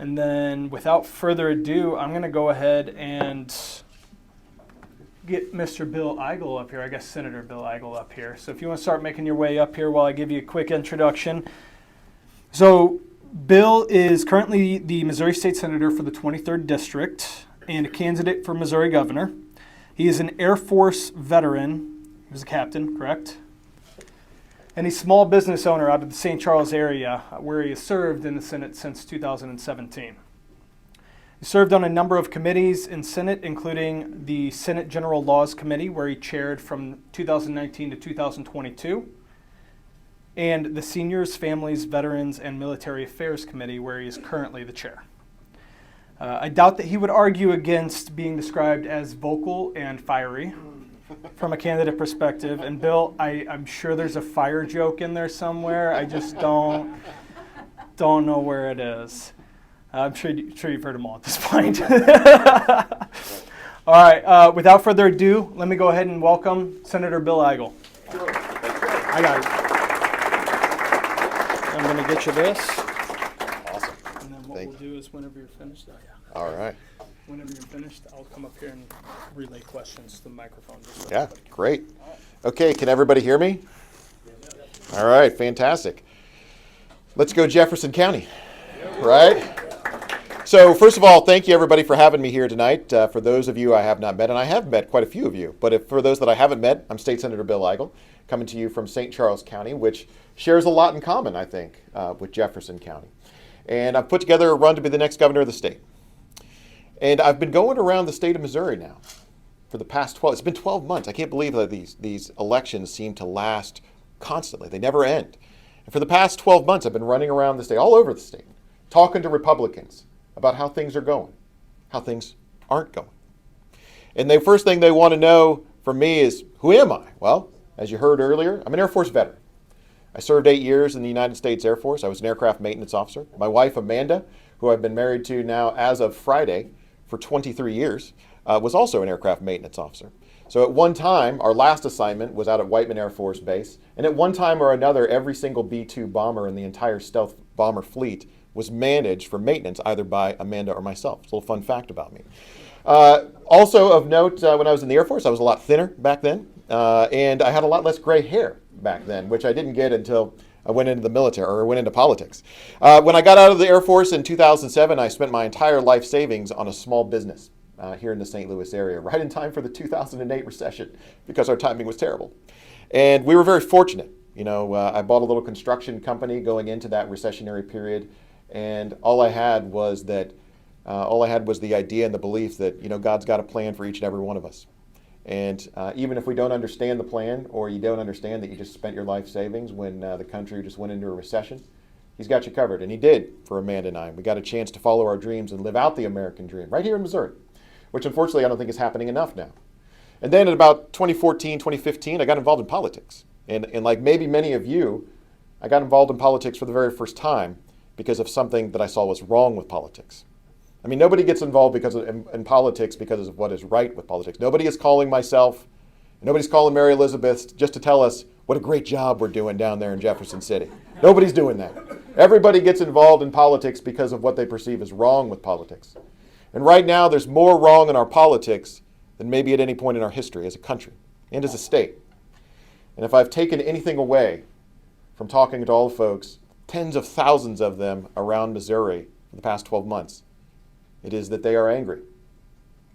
And then without further ado, I'm going to go ahead and get Mr. Bill Eigel up here, I guess Senator Bill Eigel up here. So if you want to start making your way up here while I give you a quick introduction. So Bill is currently the Missouri State Senator for the 23rd District and a candidate for Missouri Governor. He is an Air Force veteran. He was a captain, correct? And he's a small business owner out of the St. Charles area where he has served in the Senate since 2017. He served on a number of committees in Senate, including the Senate General Laws Committee, where he chaired from 2019 to 2022, and the Seniors, Families, Veterans, and Military Affairs Committee, where he is currently the chair. I doubt that he would argue against being described as vocal and fiery from a candidate perspective. And Bill, I'm sure there's a fire joke in there somewhere. I just don't know where it is. I'm sure you've heard them all at this point. All right, without further ado, let me go ahead and welcome Senator Bill Eigel. Hi, guys. I'm going to get you this. Awesome. And then what we'll do is whenever you're finished, All right. Whenever you're finished, I'll come up here and relay questions to the microphone. Yeah, great. Okay, can everybody hear me? All right, fantastic. Let's go Jefferson County, right? So first of all, thank you everybody for having me here tonight. For those of you I have not met, and I have met quite a few of you, but for those that I haven't met, I'm State Senator Bill Eigel, coming to you from St. Charles County, which shares a lot in common, I think, with Jefferson County. And I've put together a run to be the next governor of the state. And I've been going around the state of Missouri now for the past it's been 12 months. I can't believe that these elections seem to last constantly. They never end. And for the past 12 months, I've been running around the state, all over the state, talking to Republicans about how things are going, how things aren't going. And the first thing they want to know from me is, who am I? Well, as you heard earlier, I'm an Air Force veteran. I served 8 years in the United States Air Force. I was an aircraft maintenance officer. My wife, Amanda, who I've been married to now as of Friday for 23 years, was also an aircraft maintenance officer. So at one time, our last assignment was out at Whiteman Air Force Base, and at one time or another, every single B-2 bomber in the entire stealth bomber fleet was managed for maintenance either by Amanda or myself. It's a little fun fact about me. Also of note, when I was in the Air Force, I was a lot thinner back then, and I had a lot less gray hair back then, which I didn't get until I went into the military, or went into politics. When I got out of the Air Force in 2007, I spent my entire life savings on a small business here in the St. Louis area, right in time for the 2008 recession, because our timing was terrible. And we were very fortunate. You know, I bought a little construction company going into that recessionary period, and all I had was the idea and the belief that, you know, God's got a plan for each and every one of us. And even if we don't understand the plan, or you don't understand that you just spent your life savings when the country just went into a recession, He's got you covered. And He did for Amanda and I. We got a chance to follow our dreams and live out the American dream right here in Missouri, which unfortunately I don't think is happening enough now. And then in about 2014, 2015, I got involved in politics. And like maybe many of you, I got involved in politics for the very first time because of something that I saw was wrong with politics. I mean, nobody gets involved in politics because of what is right with politics. Nobody is calling myself, nobody's calling Mary Elizabeth just to tell us what a great job we're doing down there in Jefferson City. Nobody's doing that. Everybody gets involved in politics because of what they perceive as wrong with politics. And right now, there's more wrong in our politics than maybe at any point in our history as a country and as a state. And if I've taken anything away from talking to all the folks, tens of thousands of them around Missouri for the past 12 months, it is that they are angry,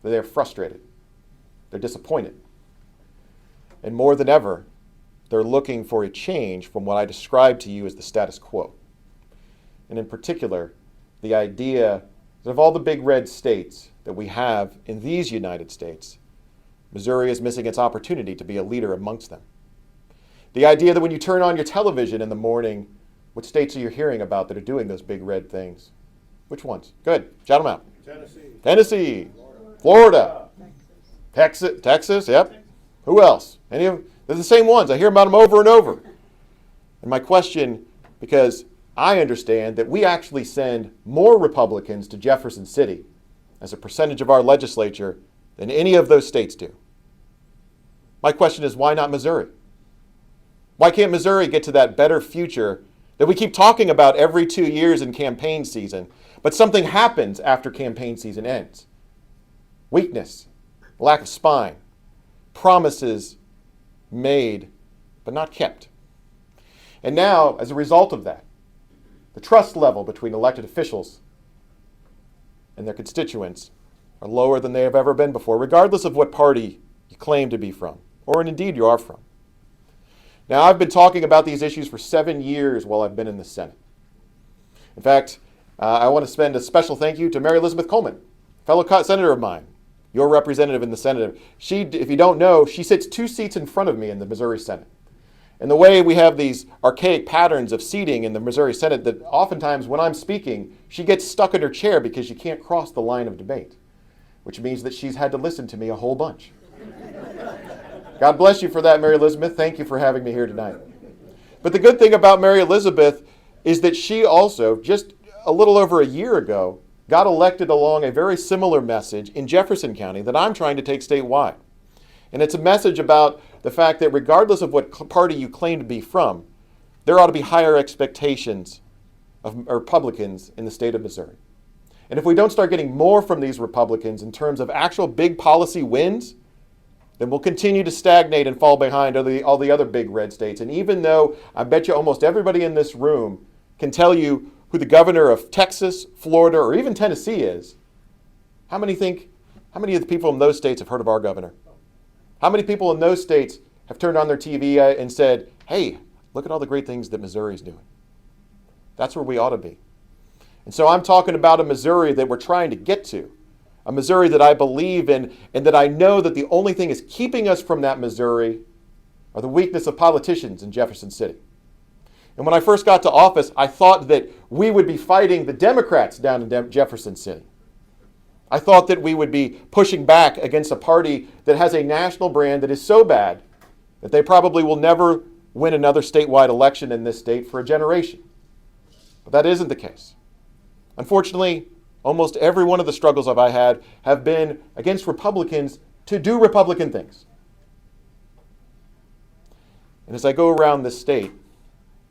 that they are frustrated, they're disappointed. And more than ever, they're looking for a change from what I described to you as the status quo. And in particular, the idea that of all the big red states that we have in these United States, Missouri is missing its opportunity to be a leader amongst them. The idea that when you turn on your television in the morning, what states are you hearing about that are doing those big red things? Which ones? Good. Shout them out. Tennessee. Florida. Texas, yep. Who else? Any of them? They're the same ones. I hear about them over and over. And my question, because I understand that we actually send more Republicans to Jefferson City as a percentage of our legislature than any of those states do. My question is, why not Missouri? Why can't Missouri get to that better future that we keep talking about every 2 years in campaign season, But something happens after campaign season ends. Weakness, lack of spine, promises made but not kept. And now, as a result of that, the trust level between elected officials and their constituents are lower than they have ever been before, regardless of what party you claim to be from, or indeed you are from. Now, I've been talking about these issues for 7 years while I've been in the Senate. In fact, I want to spend a special thank you to Mary Elizabeth Coleman, fellow senator of mine, your representative in the Senate. She, if you don't know, she sits 2 seats in front of me in the Missouri Senate. And the way we have these archaic patterns of seating in the Missouri Senate that oftentimes when I'm speaking, she gets stuck in her chair because she can't cross the line of debate, which means that she's had to listen to me a whole bunch. God bless you for that, Mary Elizabeth. Thank you for having me here tonight. But the good thing about Mary Elizabeth is that she also, just a little over a year ago, got elected along a very similar message in Jefferson County that I'm trying to take statewide. And it's a message about the fact that regardless of what party you claim to be from, there ought to be higher expectations of Republicans in the state of Missouri. And if we don't start getting more from these Republicans in terms of actual big policy wins, then we'll continue to stagnate and fall behind all the other big red states. And even though I bet you almost everybody in this room can tell you who the governor of Texas, Florida, or even Tennessee is, how many of the people in those states have heard of our governor? How many people in those states have turned on their TV and said, hey, look at all the great things that Missouri's doing? That's where we ought to be. And so I'm talking about a Missouri that we're trying to get to, a Missouri that I believe in, and that I know that the only thing is keeping us from that Missouri are the weakness of politicians in Jefferson City. And when I first got to office, I thought that we would be fighting the Democrats down in Jefferson City. I thought that we would be pushing back against a party that has a national brand that is so bad that they probably will never win another statewide election in this state for a generation. But that isn't the case. Unfortunately, almost every one of the struggles I've had have been against Republicans to do Republican things. And as I go around this state,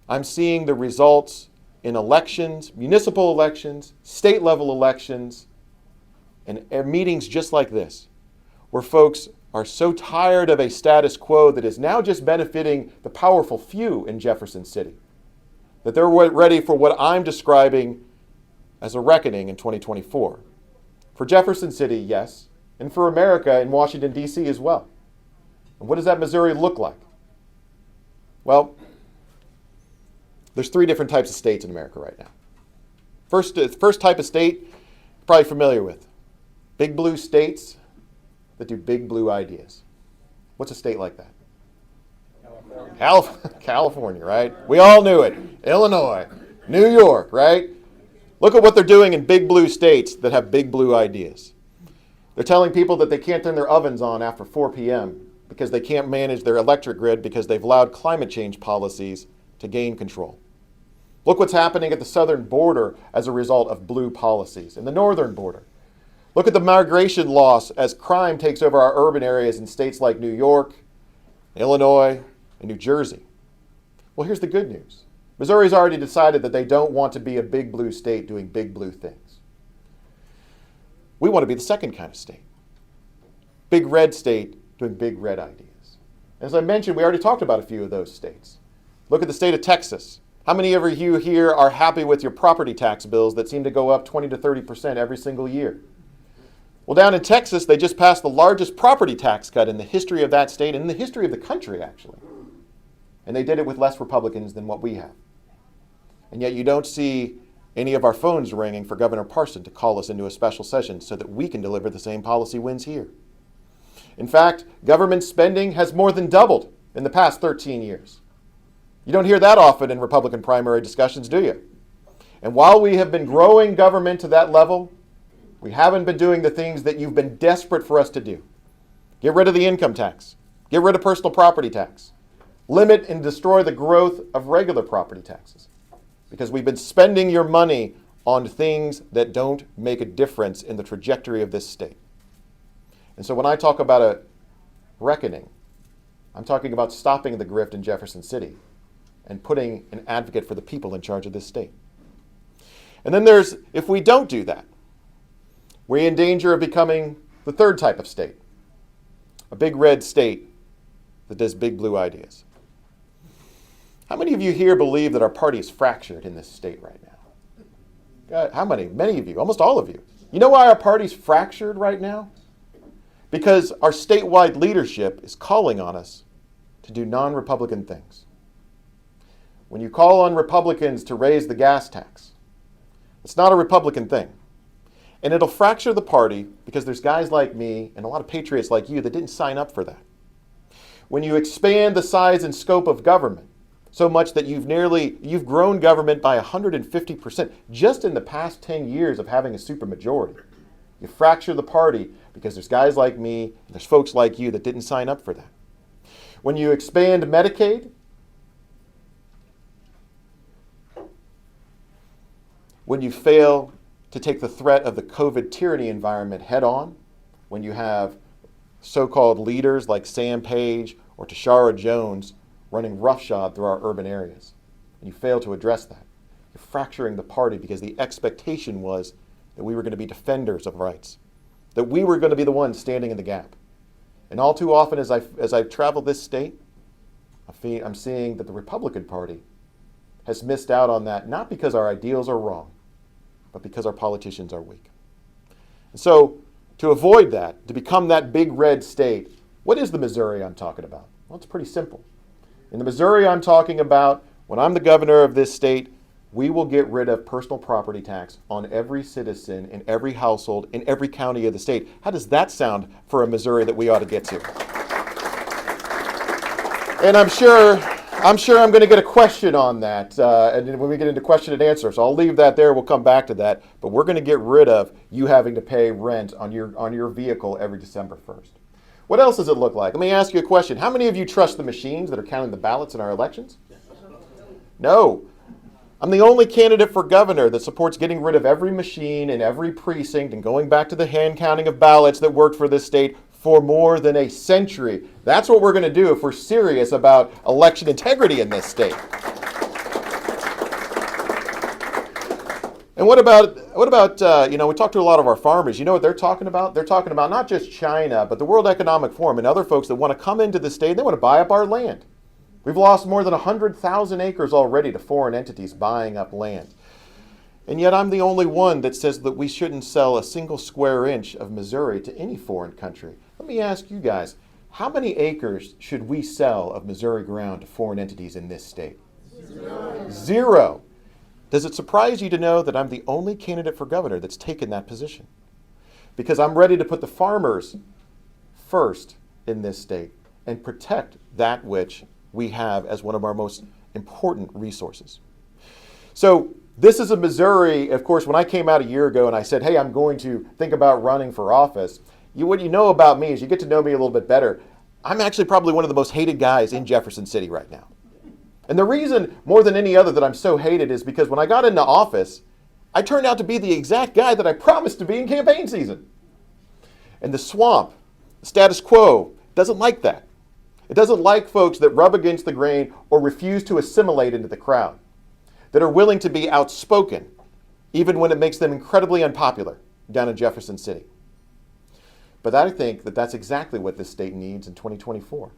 I'm seeing the results in elections, municipal elections, state level elections, and meetings just like this, where folks are so tired of a status quo that is now just benefiting the powerful few in Jefferson City, that they're ready for what I'm describing as a reckoning in 2024. For Jefferson City, yes, and for America in Washington, D.C. as well. And what does that Missouri look like? Well, there's 3 different types of states in America right now. First type of state, you're probably familiar with. Big blue states that do big blue ideas. What's a state like that? California, right? We all knew it. Illinois, New York, right? Look at what they're doing in big blue states that have big blue ideas. They're telling people that they can't turn their ovens on after 4 p.m. because they can't manage their electric grid because they've allowed climate change policies to gain control. Look what's happening at the southern border as a result of blue policies, and the northern border. Look at the migration loss as crime takes over our urban areas in states like New York, Illinois, and New Jersey. Well, here's the good news. Missouri's already decided that they don't want to be a big blue state doing big blue things. We want to be the second kind of state. Big red state doing big red ideas. As I mentioned, we already talked about a few of those states. Look at the state of Texas. How many of you here are happy with your property tax bills that seem to go up 20 to 30% every single year? Well, down in Texas, they just passed the largest property tax cut in the history of that state and in the history of the country, actually. And they did it with less Republicans than what we have. And yet you don't see any of our phones ringing for Governor Parson to call us into a special session so that we can deliver the same policy wins here. In fact, government spending has more than doubled in the past 13 years. You don't hear that often in Republican primary discussions, do you? And while we have been growing government to that level, we haven't been doing the things that you've been desperate for us to do. Get rid of the income tax. Get rid of personal property tax. Limit and destroy the growth of regular property taxes. Because we've been spending your money on things that don't make a difference in the trajectory of this state. And so when I talk about a reckoning, I'm talking about stopping the grift in Jefferson City and putting an advocate for the people in charge of this state. And then there's, if we don't do that, we're in danger of becoming the third type of state, a big red state that does big blue ideas. How many of you here believe that our party is fractured in this state right now? How many? Many of you, almost all of you. You know why our party's fractured right now? Because our statewide leadership is calling on us to do non-Republican things. When you call on Republicans to raise the gas tax, it's not a Republican thing. And it'll fracture the party because there's guys like me and a lot of patriots like you that didn't sign up for that. When you expand the size and scope of government so much that you've grown government by 150% just in the past 10 years of having a supermajority, you fracture the party because there's guys like me and there's folks like you that didn't sign up for that. When you expand Medicaid, when you fail to take the threat of the COVID tyranny environment head on, when you have so-called leaders like Sam Page or Tashara Jones running roughshod through our urban areas, and you fail to address that, you're fracturing the party because the expectation was that we were going to be defenders of rights, that we were going to be the ones standing in the gap. And all too often as I've traveled this state, I'm seeing that the Republican Party has missed out on that, not because our ideals are wrong, but because our politicians are weak. And so to avoid that, to become that big red state, what is the Missouri I'm talking about? Well, it's pretty simple. In the Missouri I'm talking about, when I'm the governor of this state, we will get rid of personal property tax on every citizen in every household in every county of the state. How does that sound for a Missouri that we ought to get to? And I'm sure I'm going to get a question on that and when we get into question and answer. So I'll leave that there. We'll come back to that. But we're going to get rid of you having to pay rent on your vehicle every December 1st. What else does it look like? Let me ask you a question. How many of you trust the machines that are counting the ballots in our elections? No. I'm the only candidate for governor that supports getting rid of every machine in every precinct and going back to the hand counting of ballots that worked for this state for more than a century. That's what we're going to do if we're serious about election integrity in this state. And what about we talked to a lot of our farmers. You know what they're talking about? They're talking about not just China, but the World Economic Forum and other folks that want to come into the state. They want to buy up our land. We've lost more than 100,000 acres already to foreign entities buying up land. And yet I'm the only one that says that we shouldn't sell a single square inch of Missouri to any foreign country. Let me ask you guys, how many acres should we sell of Missouri ground to foreign entities in this state? Zero. Does it surprise you to know that I'm the only candidate for governor that's taken that position? Because I'm ready to put the farmers first in this state and protect that which we have as one of our most important resources. So this is a Missouri, of course, when I came out a year ago and I said, hey, I'm going to think about running for office, what you know about me is you get to know me a little bit better. I'm actually probably one of the most hated guys in Jefferson City right now. And the reason, more than any other, that I'm so hated is because when I got into office, I turned out to be the exact guy that I promised to be in campaign season. And the swamp, the status quo, doesn't like that. It doesn't like folks that rub against the grain or refuse to assimilate into the crowd, that are willing to be outspoken, even when it makes them incredibly unpopular down in Jefferson City. But I think that that's exactly what this state needs in 2024.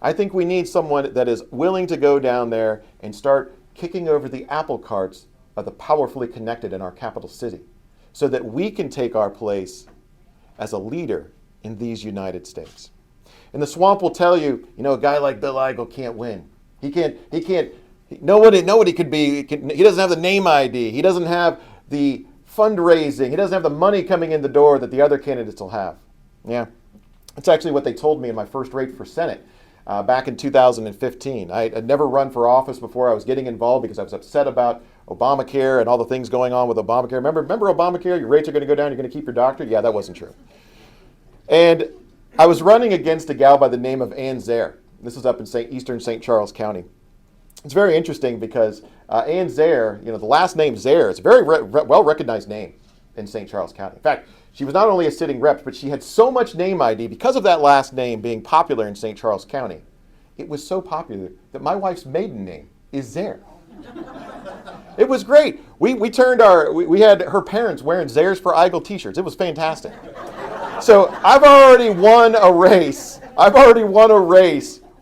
I think we need someone that is willing to go down there and start kicking over the apple carts of the powerfully connected in our capital city so that we can take our place as a leader in these United States. And the swamp will tell you, a guy like Bill Eigel can't win. Nobody could be, he doesn't have the name ID. He doesn't have the fundraising. He doesn't have the money coming in the door that the other candidates will have. Yeah, that's actually what they told me in my first race for Senate back in 2015. I had never run for office before. I was getting involved because I was upset about Obamacare and all the things going on with Obamacare. Remember Obamacare? Your rates are going to go down. You're going to keep your doctorate? Yeah, that wasn't true. And I was running against a gal by the name of Ann Zare. This is up in eastern St. Charles County. It's very interesting because Ann Zare, the last name Zare, is a very well-recognized name in St. Charles County. In fact, she was not only a sitting rep, but she had so much name ID because of that last name being popular in St. Charles County. It was so popular that my wife's maiden name is Zare. It was great. We had her parents wearing Zares for Eigel t-shirts. It was fantastic. So I've already won a race.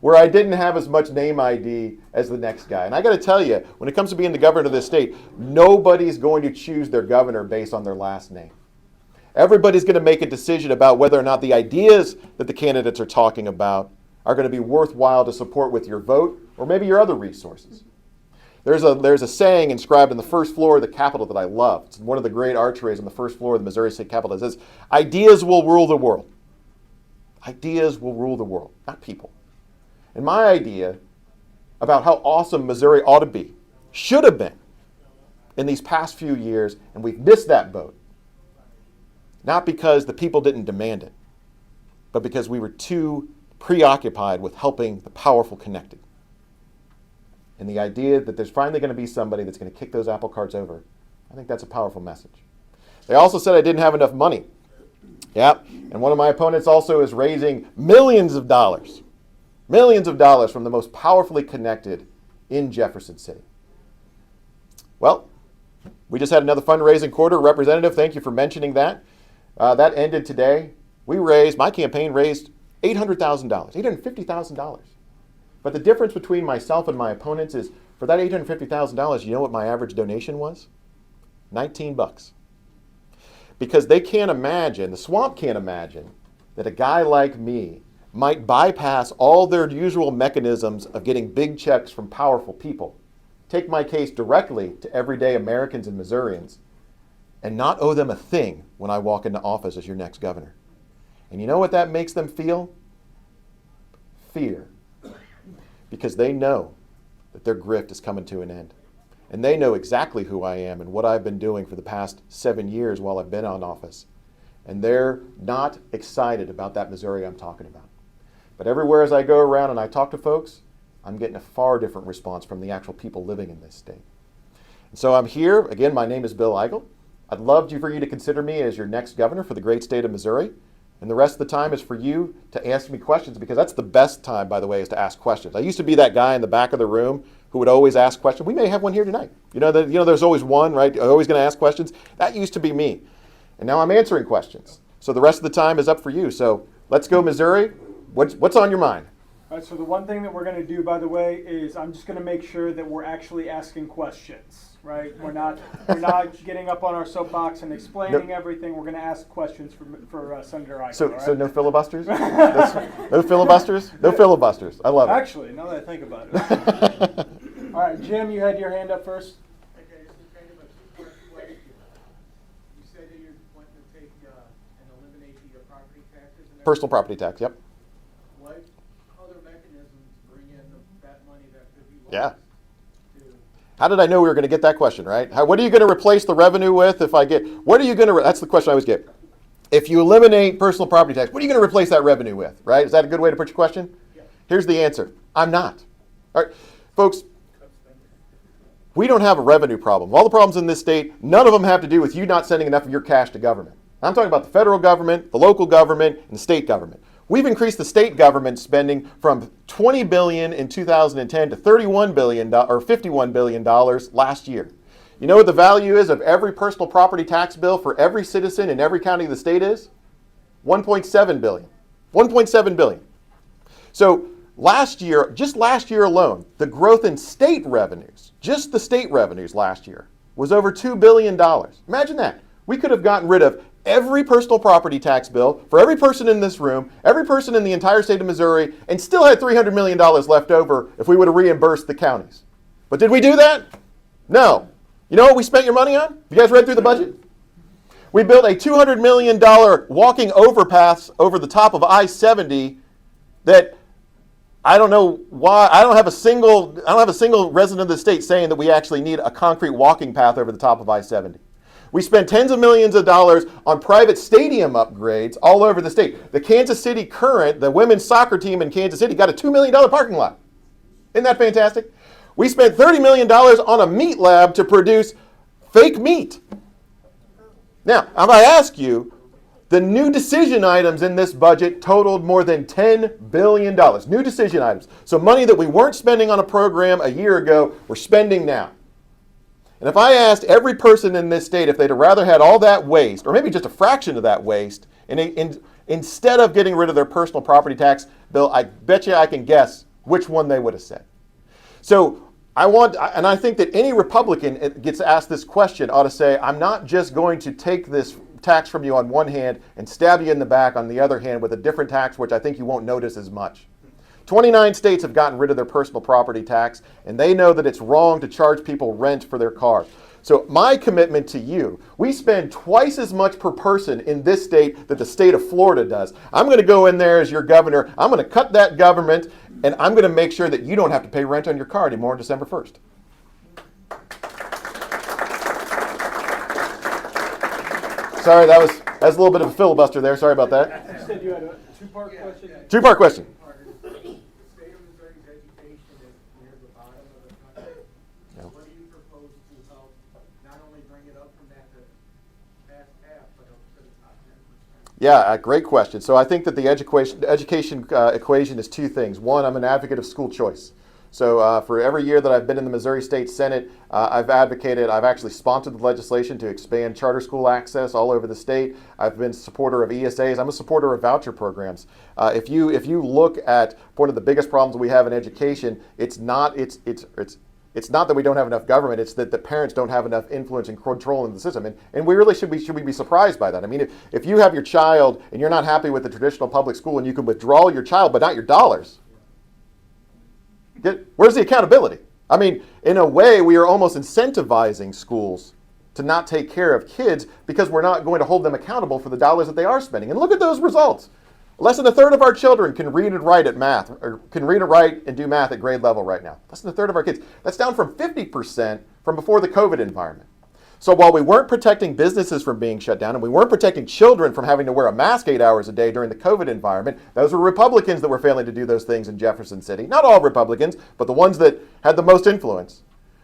Where I didn't have as much name ID as the next guy. And I got to tell you, when it comes to being the governor of this state, nobody's going to choose their governor based on their last name. Everybody's going to make a decision about whether or not the ideas that the candidates are talking about are going to be worthwhile to support with your vote or maybe your other resources. There's a saying inscribed on the first floor of the Capitol that I love. It's one of the great archways on the first floor of the Missouri State Capitol. It says, ideas will rule the world. Ideas will rule the world, not people. And my idea about how awesome Missouri ought to be, should have been, in these past few years, and we've missed that boat. Not because the people didn't demand it, but because we were too preoccupied with helping the powerful connected. And the idea that there's finally going to be somebody that's going to kick those apple carts over, I think that's a powerful message. They also said I didn't have enough money. Yeah, and one of my opponents also is raising millions of dollars from the most powerfully connected in Jefferson City. Well, we just had another fundraising quarter. Representative, thank you for mentioning that. That ended today. My campaign raised $800,000, $850,000. But the difference between myself and my opponents is, for that $850,000, you know what my average donation was? $19. Because they can't imagine, the swamp can't imagine, that a guy like me might bypass all their usual mechanisms of getting big checks from powerful people, take my case directly to everyday Americans and Missourians, and not owe them a thing when I walk into office as your next governor. And you know what that makes them feel? Fear. Because they know that their grift is coming to an end. And they know exactly who I am and what I've been doing for the past 7 years while I've been on office. And they're not excited about that Missouri I'm talking about. But everywhere as I go around and I talk to folks, I'm getting a far different response from the actual people living in this state. And so I'm here. Again, my name is Bill Eigel. I'd love for you to consider me as your next governor for the great state of Missouri. And the rest of the time is for you to ask me questions, because that's the best time, by the way, is to ask questions. I used to be that guy in the back of the room who would always ask questions. We may have one here tonight. There's always one, right? Always going to ask questions. That used to be me. And now I'm answering questions. So the rest of the time is up for you. So let's go, Missouri. What's on your mind? All right, so the one thing that we're going to do, by the way, is I'm just going to make sure that we're actually asking questions, right? We're not getting up on our soapbox and explaining everything. We're going to ask questions for Senator Eigel. So no filibusters? No filibusters? No filibusters. I love it. Actually, now that I think about it. All right, Jim, you had your hand up first. Okay, this is kind of a two-part question. You said that you're wanting to take and eliminate the property taxes. And Personal property tax, yep. What other mechanisms bring in that money that could be lost? Yeah. How did I know we were going to get that question, right? What are you going to replace the revenue with if I get, that's the question I always get. If you eliminate personal property tax, what are you going to replace that revenue with, right? Is that a good way to put your question? Yeah. Here's the answer. I'm not. All right, folks, we don't have a revenue problem. All the problems in this state, none of them have to do with you not sending enough of your cash to government. I'm talking about the federal government, the local government, and the state government. We've increased the state government spending from $20 billion in 2010 to $31 billion or $51 billion last year. You know what the value is of every personal property tax bill for every citizen in every county of the state is? $1.7 billion. $1.7 billion. So just last year alone, the growth in state revenues, just the state revenues last year, was over $2 billion. Imagine that. We could have gotten rid of every personal property tax bill for every person in this room, every person in the entire state of Missouri, and still had $300 million left over if we would have reimbursed the counties. But did we do that? No. You know what we spent your money on? You guys read through the budget? We built a $200 million walking overpass over the top of I-70 that I don't know why. I don't have a single resident of the state saying that we actually need a concrete walking path over the top of I-70. We spent tens of millions of dollars on private stadium upgrades all over the state. The Kansas City Current, the women's soccer team in Kansas City, got a $2 million parking lot. Isn't that fantastic? We spent $30 million on a meat lab to produce fake meat. Now, if I ask you, The new decision items in this budget totaled more than $10 billion. New decision items. So money that we weren't spending on a program a year ago, we're spending now. And if I asked every person in this state if they'd have rather had all that waste, or maybe just a fraction of that waste, and instead of getting rid of their personal property tax bill, I bet you I can guess which one they would have said. So I think that any Republican that gets asked this question ought to say, I'm not just going to take this tax from you on one hand and stab you in the back on the other hand with a different tax, which I think you won't notice as much. 29 states have gotten rid of their personal property tax, and they know that it's wrong to charge people rent for their cars. So my commitment to you, we spend twice as much per person in this state that the state of Florida does. I'm going to go in there as your governor. I'm going to cut that government, and I'm going to make sure that you don't have to pay rent on your car anymore on December 1st. Sorry, that was a little bit of a filibuster there. Sorry about that. You said you had a two-part question? Two-part question. The state of Missouri's education is near the bottom of the country. Yeah. What do you propose to help not only bring it up from that to past half, but up to the top 10%? Yeah, great question. So I think that the education equation is two things. One, I'm an advocate of school choice. So for every year that I've been in the Missouri State Senate, I've actually sponsored the legislation to expand charter school access all over the state. I've been a supporter of ESAs. I'm a supporter of voucher programs. If you look at one of the biggest problems we have in education, it's not that we don't have enough government, it's that the parents don't have enough influence and control in the system. And we really should we be surprised by that? I mean, if you have your child and you're not happy with the traditional public school and you can withdraw your child but not your dollars, where's the accountability? I mean, in a way, we are almost incentivizing schools to not take care of kids because we're not going to hold them accountable for the dollars that they are spending. And look at those results. Less than a third of our children can read and write at math, or can read and write and do math at grade level right now. Less than a third of our kids. That's down from 50% from before the COVID environment. So while we weren't protecting businesses from being shut down and we weren't protecting children from having to wear a mask 8 hours a day during the COVID environment, those were Republicans that were failing to do those things in Jefferson City. Not all Republicans, but the ones that had the most influence.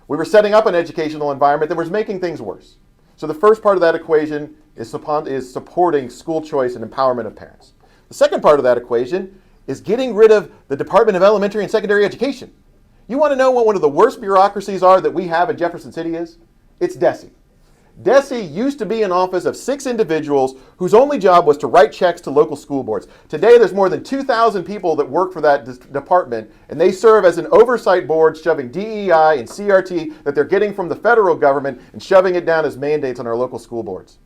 We were setting up an educational environment that was making things worse. So the first part of that equation is supporting school choice and empowerment of parents. The second part of that equation is getting rid of the Department of Elementary and Secondary Education. You want to know what one of the worst bureaucracies are that we have in Jefferson City is? It's DESE. DESE used to be an office of 6 individuals whose only job was to write checks to local school boards. Today, there's more than 2,000 people that work for that department, and they serve as an oversight board, shoving DEI and CRT that they're getting from the federal government and shoving it down as mandates on our local school boards.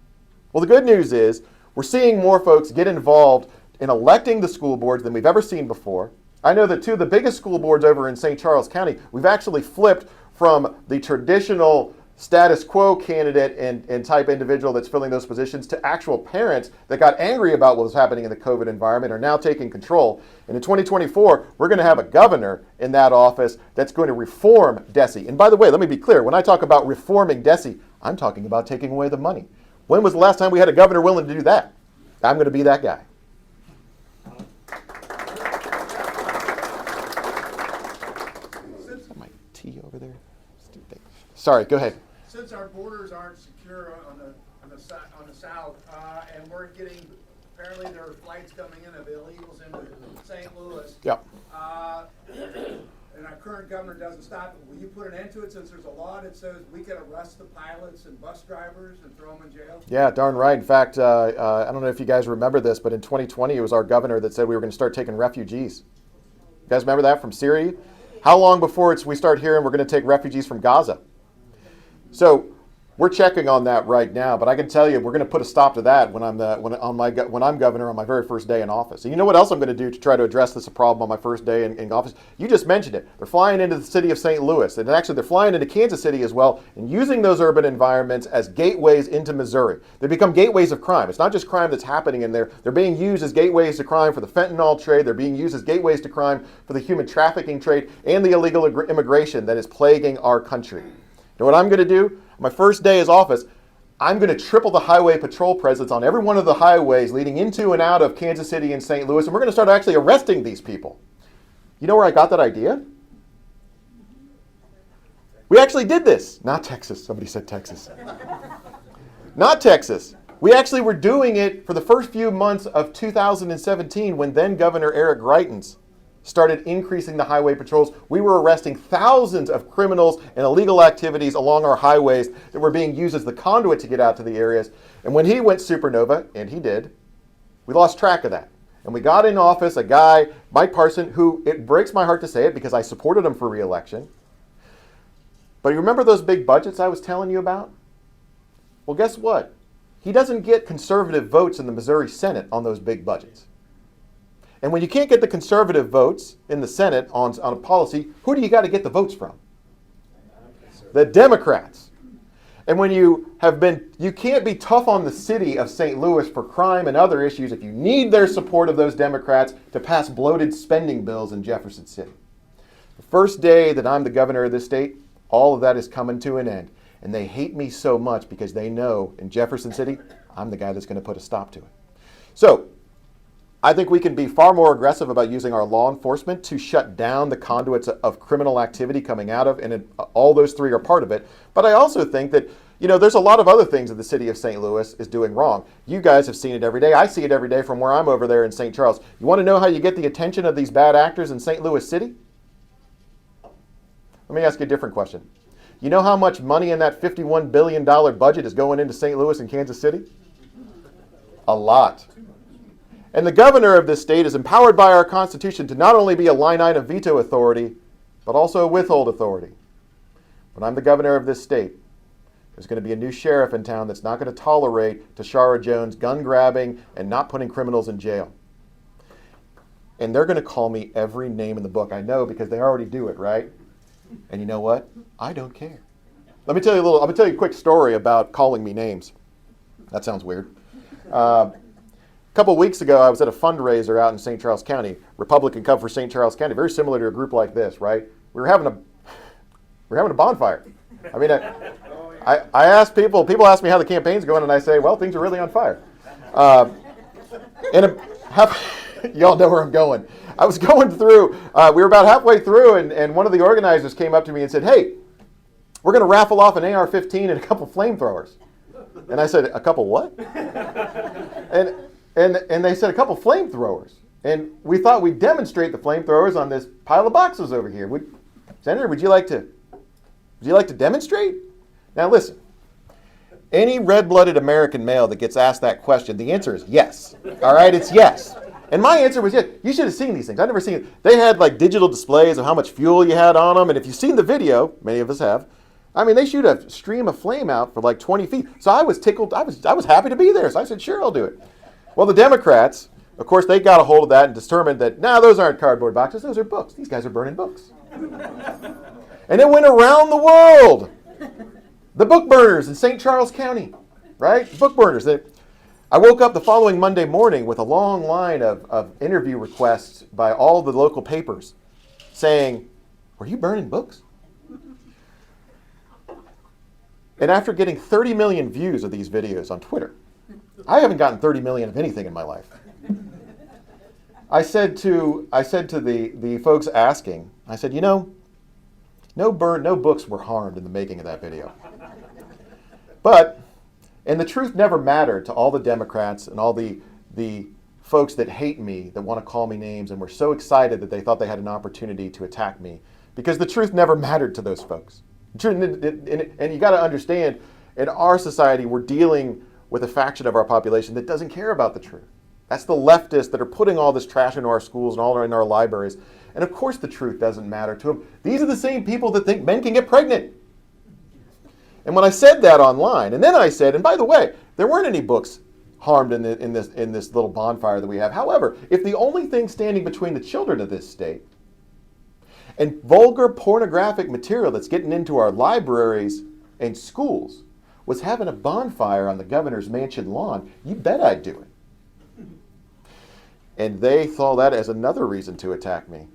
Well, the good news is we're seeing more folks get involved in electing the school boards than we've ever seen before. I know that 2 of the biggest school boards over in St. Charles County, we've actually flipped from the traditional status quo candidate and type individual that's filling those positions to actual parents that got angry about what was happening in the COVID environment are now taking control. And in 2024, we're going to have a governor in that office that's going to reform DESE. And by the way, let me be clear, when I talk about reforming DESE, I'm talking about taking away the money. When was the last time we had a governor willing to do that? I'm going to be that guy. My tea over there. Sorry, go ahead. Since our borders aren't secure on the south, and we're getting, apparently there are flights coming in of illegals into St. Louis. Yep. And our current governor doesn't stop it. Will you put an end to it since there's a law that says we can arrest the pilots and bus drivers and throw them in jail? Yeah, darn right. In fact, I don't know if you guys remember this, but in 2020, it was our governor that said we were going to start taking refugees. You guys remember that from Syria? How long before we start hearing we're going to take refugees from Gaza? So we're checking on that right now, but I can tell you we're going to put a stop to that when I'm governor on my very first day in office. And you know what else I'm going to do to try to address this problem on my first day in office? You just mentioned it. They're flying into the city of St. Louis, and actually they're flying into Kansas City as well, and using those urban environments as gateways into Missouri. They become gateways of crime. It's not just crime that's happening in there. They're being used as gateways to crime for the fentanyl trade. They're being used as gateways to crime for the human trafficking trade and the illegal immigration that is plaguing our country. You know what I'm going to do? My first day as office, I'm going to triple the highway patrol presence on every one of the highways leading into and out of Kansas City and St. Louis, and we're going to start actually arresting these people. You know where I got that idea? We actually did this. Not Texas. Somebody said Texas. Not Texas. We actually were doing it for the first few months of 2017 when then Governor Eric Greitens started increasing the highway patrols. We were arresting thousands of criminals and illegal activities along our highways that were being used as the conduit to get out to the areas. And when he went supernova, and he did, we lost track of that. And we got in office a guy, Mike Parson, who, it breaks my heart to say it because I supported him for re-election. But you remember those big budgets I was telling you about? Well, guess what? He doesn't get conservative votes in the Missouri Senate on those big budgets. And when you can't get the conservative votes in the Senate on a policy, who do you got to get the votes from? The Democrats. And when you can't be tough on the city of St. Louis for crime and other issues if you need their support of those Democrats to pass bloated spending bills in Jefferson City. The first day that I'm the governor of this state, all of that is coming to an end. And they hate me so much because they know in Jefferson City, I'm the guy that's going to put a stop to it. So, I think we can be far more aggressive about using our law enforcement to shut down the conduits of criminal activity coming out of, and all those three are part of it. But I also think that, there's a lot of other things that the city of St. Louis is doing wrong. You guys have seen it every day. I see it every day from where I'm over there in St. Charles. You want to know how you get the attention of these bad actors in St. Louis City? Let me ask you a different question. You know how much money in that $51 billion budget is going into St. Louis and Kansas City? A lot. And the governor of this state is empowered by our Constitution to not only be a line item veto authority, but also a withhold authority. When I'm the governor of this state, there's going to be a new sheriff in town that's not going to tolerate Tashara Jones gun grabbing and not putting criminals in jail. And they're going to call me every name in the book. I know because they already do it, right? And you know what? I don't care. I'm going to tell you a quick story about calling me names. That sounds weird. A couple of weeks ago, I was at a fundraiser out in St. Charles County, Republican Cup for St. Charles County, very similar to a group like this, right? We were having a bonfire. I mean, I asked people ask me how the campaign's going, and I say, well, things are really on fire. Y'all know where I'm going. I was going through, we were about halfway through, and one of the organizers came up to me and said, hey, we're going to raffle off an AR-15 and a couple flamethrowers. And I said, a couple what? And they said, a couple flamethrowers. And we thought we'd demonstrate the flamethrowers on this pile of boxes over here. Senator, would you like to demonstrate? Now listen, any red-blooded American male that gets asked that question, the answer is yes. All right, it's yes. And my answer was yes. You should have seen these things. I've never seen it. They had like digital displays of how much fuel you had on them. And if you've seen the video, many of us have, I mean, they shoot a stream of flame out for like 20 feet. So I was tickled. I was happy to be there. So I said, sure, I'll do it. Well, the Democrats, of course, they got a hold of that and determined that, those aren't cardboard boxes. Those are books. These guys are burning books. And it went around the world. The book burners in St. Charles County, right? Book burners. I woke up the following Monday morning with a long line of interview requests by all the local papers saying, were you burning books? And after getting 30 million views of these videos on Twitter, I haven't gotten 30 million of anything in my life. I said to the folks asking, I said, no books were harmed in the making of that video. And the truth never mattered to all the Democrats and all the folks that hate me, that want to call me names, and were so excited that they thought they had an opportunity to attack me. Because the truth never mattered to those folks. And you got to understand, in our society, we're dealing with a faction of our population that doesn't care about the truth. That's the leftists that are putting all this trash into our schools and all in our libraries. And of course the truth doesn't matter to them. These are the same people that think men can get pregnant. And when I said that online, and then I said, and by the way, there weren't any books harmed in this little bonfire that we have. However, if the only thing standing between the children of this state and vulgar pornographic material that's getting into our libraries and schools was having a bonfire on the governor's mansion lawn, you bet I'd do it. And they saw that as another reason to attack me.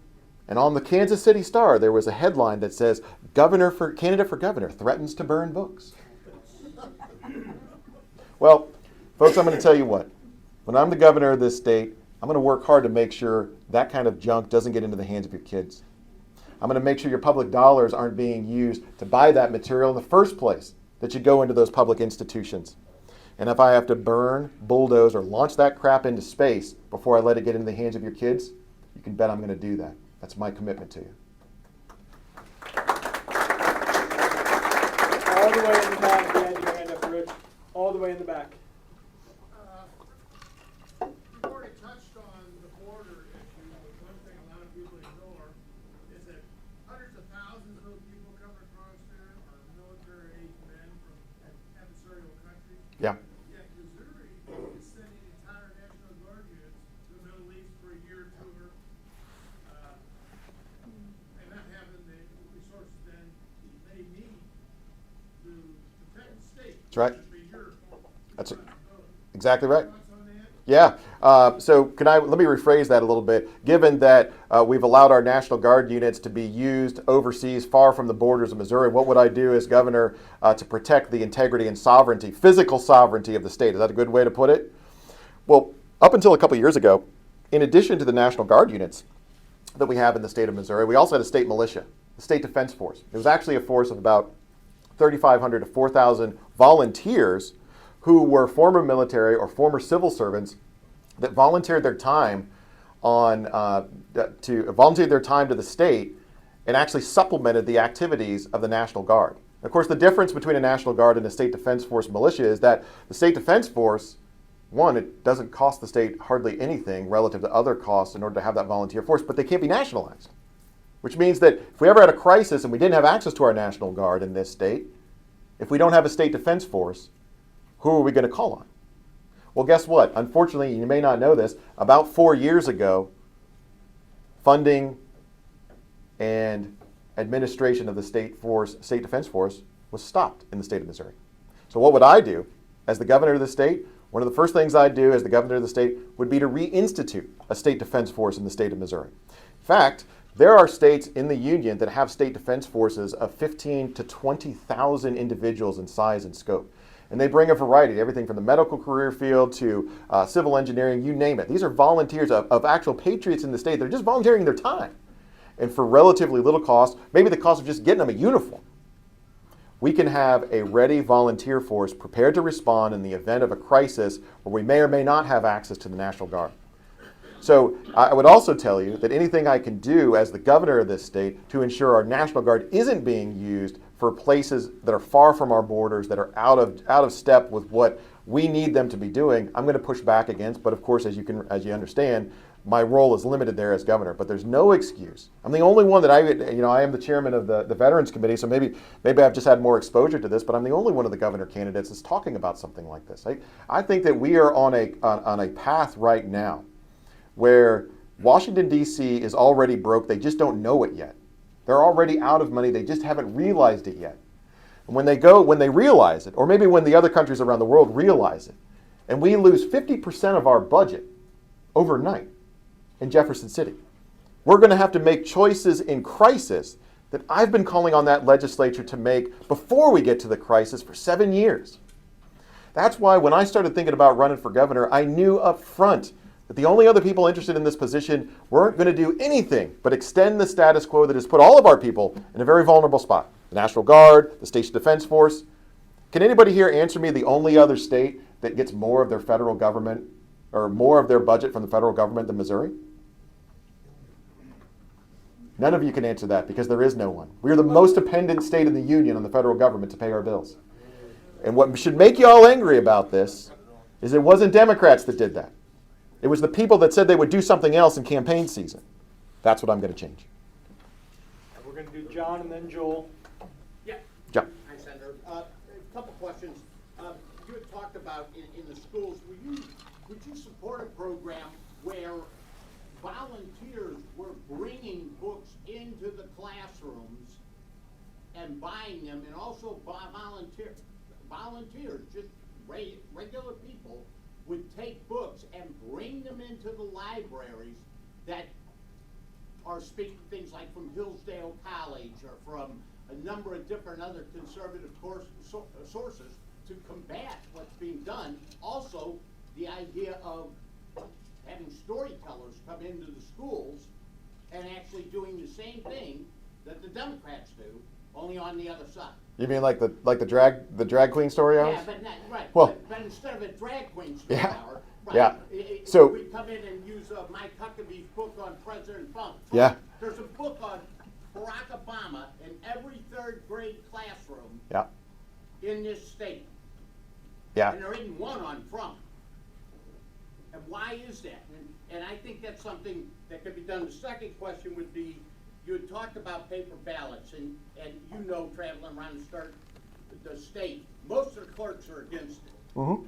And on the Kansas City Star, there was a headline that says, candidate for governor threatens to burn books. Well, folks, I'm going to tell you what. When I'm the governor of this state, I'm going to work hard to make sure that kind of junk doesn't get into the hands of your kids. I'm going to make sure your public dollars aren't being used to buy that material in the first place that should go into those public institutions. And if I have to burn, bulldoze, or launch that crap into space before I let it get into the hands of your kids, you can bet I'm going to do that. That's my commitment to you. All the way in the back, you had your hand up, Rich. All the way in the back. You've already touched on the border issue, but one thing a lot of people ignore is that hundreds of thousands of people come across there are military-age men from adversarial countries. Yeah. Yet Missouri is sending entire National Guard units to the Middle East for a year tour, and not having the resources then they need to protect the state. That's right. Which would be your That's responsibility. exactly right. Thoughts on that? Yeah. So let me rephrase that a little bit. Given that we've allowed our National Guard units to be used overseas, far from the borders of Missouri, what would I do as governor to protect the integrity and sovereignty, physical sovereignty of the state? Is that a good way to put it? Well, up until a couple years ago, in addition to the National Guard units that we have in the state of Missouri, we also had a state militia, the State Defense Force. It was actually a force of about 3,500 to 4,000 volunteers who were former military or former civil servants that volunteered their time to the state and actually supplemented the activities of the National Guard. Of course, the difference between a National Guard and a State Defense Force militia is that the State Defense Force, one, it doesn't cost the state hardly anything relative to other costs in order to have that volunteer force, but they can't be nationalized, which means that if we ever had a crisis and we didn't have access to our National Guard in this state, if we don't have a State Defense Force, who are we going to call on? Well, guess what? Unfortunately, you may not know this, about 4 years ago, funding and administration of the State Defense Force was stopped in the state of Missouri. So what would I do as the governor of the state? One of the first things I'd do as the governor of the state would be to reinstitute a State Defense Force in the state of Missouri. In fact, there are states in the union that have state defense forces of 15 to 20,000 individuals in size and scope. And they bring a variety, everything from the medical career field to civil engineering, you name it. These are volunteers of actual patriots in the state. They're just volunteering their time. And for relatively little cost, maybe the cost of just getting them a uniform, we can have a ready volunteer force prepared to respond in the event of a crisis where we may or may not have access to the National Guard. So I would also tell you that anything I can do as the governor of this state to ensure our National Guard isn't being used for places that are far from our borders, that are out of step with what we need them to be doing, I'm going to push back against. But of course, as you understand, my role is limited there as governor. But there's no excuse. I'm the only one that I am the chairman of the Veterans Committee, so maybe I've just had more exposure to this, but I'm the only one of the governor candidates that's talking about something like this. I think that we are on a path right now where Washington, D.C. is already broke. They just don't know it yet. They're already out of money. They just haven't realized it yet. And when they realize it, or maybe when the other countries around the world realize it, and we lose 50% of our budget overnight in Jefferson City, we're going to have to make choices in crisis that I've been calling on that legislature to make before we get to the crisis for 7 years. That's why when I started thinking about running for governor, I knew up front that the only other people interested in this position weren't going to do anything but extend the status quo that has put all of our people in a very vulnerable spot. The National Guard, the State Defense Force. Can anybody here answer me the only other state that gets more of their federal government or more of their budget from the federal government than Missouri? None of you can answer that because there is no one. We are the most dependent state in the union on the federal government to pay our bills. And what should make you all angry about this is it wasn't Democrats that did that. It was the people that said they would do something else in campaign season. That's what I'm going to change. We're going to do John and then Joel. Yeah. John. Hi, Senator. A couple questions. You had talked about in the schools, would you support a program where volunteers were bringing books into the classrooms and buying them, and also volunteers, just regular people, would take books and bring them into the libraries that are speaking things like from Hillsdale College or from a number of different other conservative sources to combat what's being done. Also, the idea of having storytellers come into the schools and actually doing the same thing that the Democrats do only on the other side. You mean like the drag queen story hours? Yeah, but not, right, Well- but instead of a drag queen story Yeah. hour, right, Yeah. So- we come in and use Mike Huckabee's book on President Trump. Yeah. There's a book on Barack Obama in every third grade classroom Yeah. in this state. Yeah. And there isn't one on Trump. And why is that? And I think that's something that could be done. The second question would be, you had talked about paper ballots, and you know, traveling around the state, most of the clerks are against it. Mm-hmm.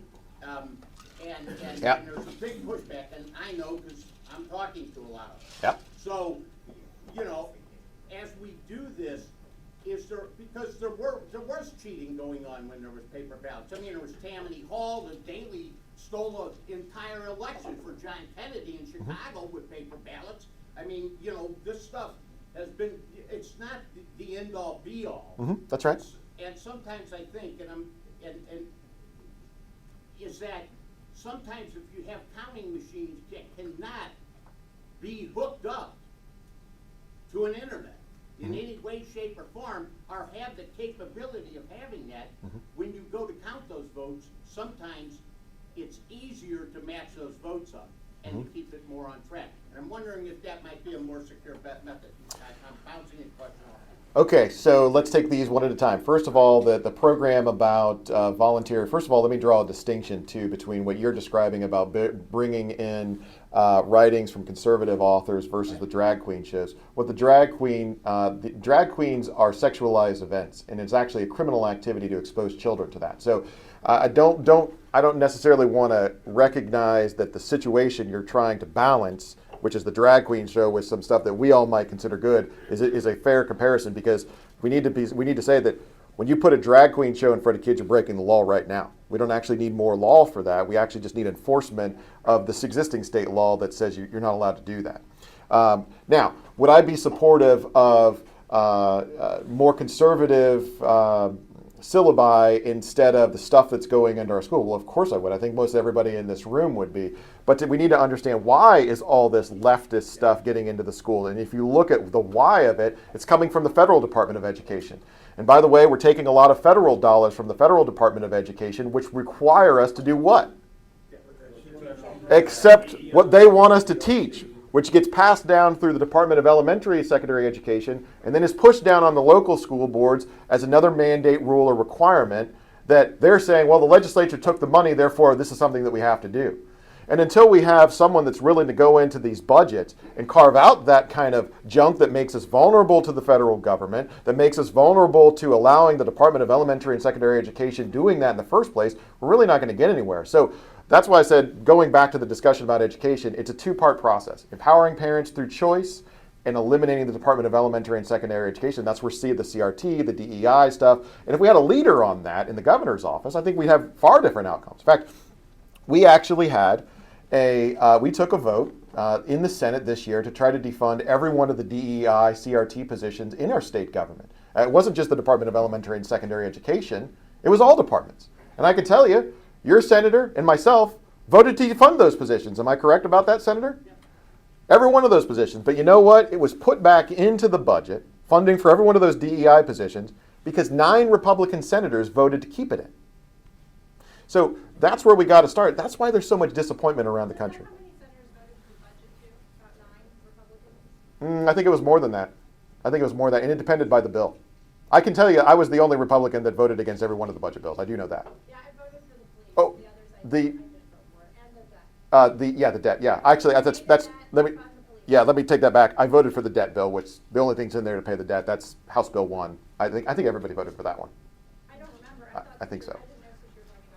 And Yeah. there's a big pushback, and I know because I'm talking to a lot of them. Yep. So, you know, as we do this, is there, because there was cheating going on when there was paper ballots. I mean, there was Tammany Hall, the Daily stole an entire election for John Kennedy in Chicago with paper ballots. I mean, you know, this stuff has been, it's not the end all be all. Mm-hmm. That's right. And sometimes I think, and is that sometimes if you have counting machines that cannot be hooked up to an internet in any way, shape, or form, or have the capability of having that, when you go to count those votes, sometimes it's easier to match those votes up and to keep it more on track. And I'm wondering if that might be a more secure method. I'm bouncing a question off. Okay, so let's take these one at a time. First of all, the program about volunteer. First of all, let me draw a distinction too between what you're describing about bringing in writings from conservative authors versus the drag queen shows. What the drag queens are sexualized events, and it's actually a criminal activity to expose children to that. So I don't necessarily want to recognize that the situation you're trying to balance, which is the drag queen show with some stuff that we all might consider good, is a fair comparison, because we need to say that when you put a drag queen show in front of kids, you're breaking the law right now. We don't actually need more law for that. We actually just need enforcement of this existing state law that says you're not allowed to do that. Now, would I be supportive of more conservative syllabi instead of the stuff that's going into our school? Well, of course I would. I think most everybody in this room would be. But we need to understand, why is all this leftist stuff getting into the school? And if you look at the why of it, it's coming from the Federal Department of Education. And by the way, we're taking a lot of federal dollars from the Federal Department of Education, which require us to do what? Accept what they want us to teach, which gets passed down through the Department of Elementary and Secondary Education, and then is pushed down on the local school boards as another mandate, rule, or requirement that they're saying, well, the legislature took the money, therefore this is something that we have to do. And until we have someone that's willing to go into these budgets and carve out that kind of junk that makes us vulnerable to the federal government, that makes us vulnerable to allowing the Department of Elementary and Secondary Education doing that in the first place, we're really not going to get anywhere. So that's why I said, going back to the discussion about education, it's a two-part process. Empowering parents through choice and eliminating the Department of Elementary and Secondary Education. That's where the CRT, the DEI stuff. And if we had a leader on that in the governor's office, I think we'd have far different outcomes. In fact, we actually had we took a vote in the Senate this year to try to defund every one of the DEI CRT positions in our state government. It wasn't just the Department of Elementary and Secondary Education, it was all departments. And I can tell you, your senator and myself voted to fund those positions. Am I correct about that, Senator? Yeah. Every one of those positions. But you know what? It was put back into the budget, funding for every one of those DEI positions, because 9 Republican senators voted to keep it in. So that's where we got to start. That's why there's so much disappointment around the country. How many senators voted for the budget too? About 9 Republicans? I think it was more than that. I think it was more than that, and it depended by the bill. I can tell you, I was the only Republican that voted against every one of the budget bills. I do know that. Yeah, I voted for the police. Oh, the others I the- didn't vote for, and the debt. The debt. Yeah, actually, that's. Let me. Yeah, let me take that back. I voted for the debt bill, which the only thing's in there to pay the debt. That's House Bill 1. I think everybody voted for that one. I don't remember. I think so. I didn't know if you were talking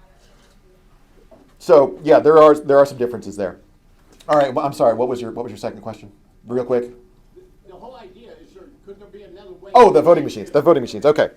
about it. So yeah, there are some differences there. All right. Well, I'm sorry. What was your second question? Real quick. The whole idea is, could there be another way? Oh, the voting machines. The voting machines. Okay.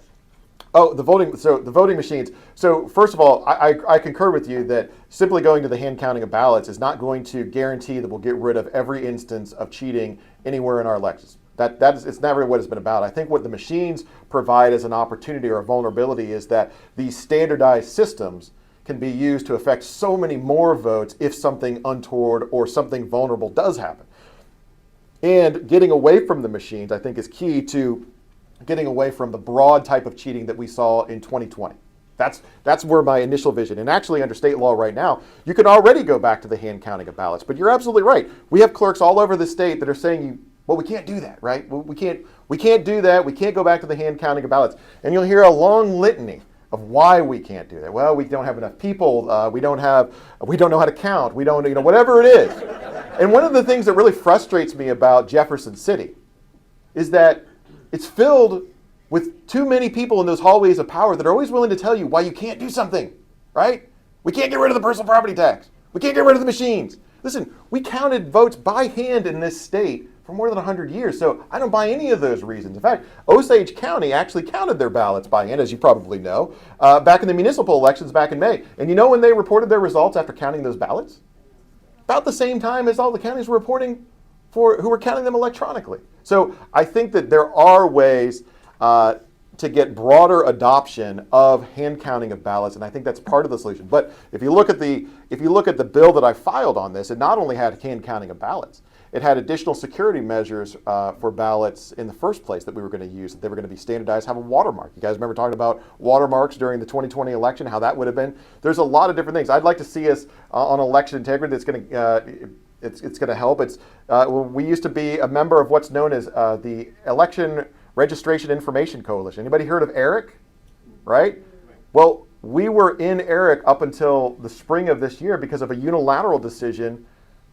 Oh, the voting machines. So first of all, I concur with you that simply going to the hand counting of ballots is not going to guarantee that we'll get rid of every instance of cheating anywhere in our elections. It's never what it's been about. I think what the machines provide as an opportunity or a vulnerability is that these standardized systems can be used to affect so many more votes if something untoward or something vulnerable does happen. And getting away from the machines, I think, is key to getting away from the broad type of cheating that we saw in 2020. That's where my initial vision. And actually, under state law right now, you can already go back to the hand counting of ballots. But you're absolutely right. We have clerks all over the state that are saying, well, we can't do that, right? Well, we can't do that. We can't go back to the hand counting of ballots. And you'll hear a long litany of why we can't do that. Well, we don't have enough people. We don't know how to count. We don't, whatever it is. And one of the things that really frustrates me about Jefferson City is that it's filled with too many people in those hallways of power that are always willing to tell you why you can't do something, right? We can't get rid of the personal property tax. We can't get rid of the machines. Listen, we counted votes by hand in this state for more than 100 years, so I don't buy any of those reasons. In fact, Osage County actually counted their ballots by hand, as you probably know, back in the municipal elections back in May. And you know when they reported their results after counting those ballots? About the same time as all the counties were reporting who were counting them electronically. So I think that there are ways to get broader adoption of hand counting of ballots, and I think that's part of the solution. But if you look at the bill that I filed on this, it not only had hand counting of ballots, it had additional security measures for ballots in the first place that we were going to use. That they were going to be standardized, have a watermark. You guys remember talking about watermarks during the 2020 election, how that would have been? There's a lot of different things. I'd like to see us on election integrity. That's going to it's going to help. We used to be a member of what's known as the Election Registration Information Coalition. Anybody heard of ERIC? Right? Well, we were in ERIC up until the spring of this year because of a unilateral decision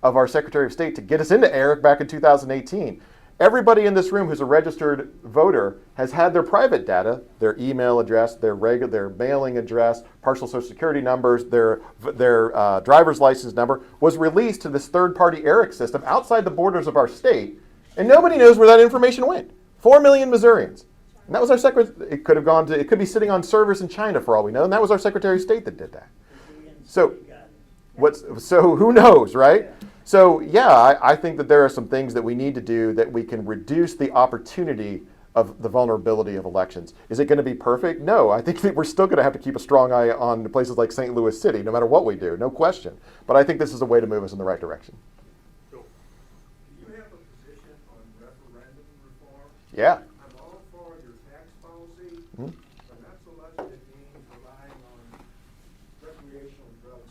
of our Secretary of State to get us into ERIC back in 2018. Everybody in this room who's a registered voter has had their private data, their email address, their mailing address, partial social security numbers, their driver's license number was released to this third-party ERIC system outside the borders of our state, and nobody knows where that information went. 4 million Missourians. And that was our secretary. It could be sitting on servers in China for all we know, and that was our Secretary of State that did that. So who knows, right? So yeah, I think that there are some things that we need to do that we can reduce the opportunity of the vulnerability of elections. Is it going to be perfect? No, I think that we're still going to have to keep a strong eye on places like St. Louis City, no matter what we do, no question. But I think this is a way to move us in the right direction. So, do you have a position on referendum reform? Yeah. I'm all for your tax policy, Mhm. but not so much that it means relying on recreational drugs.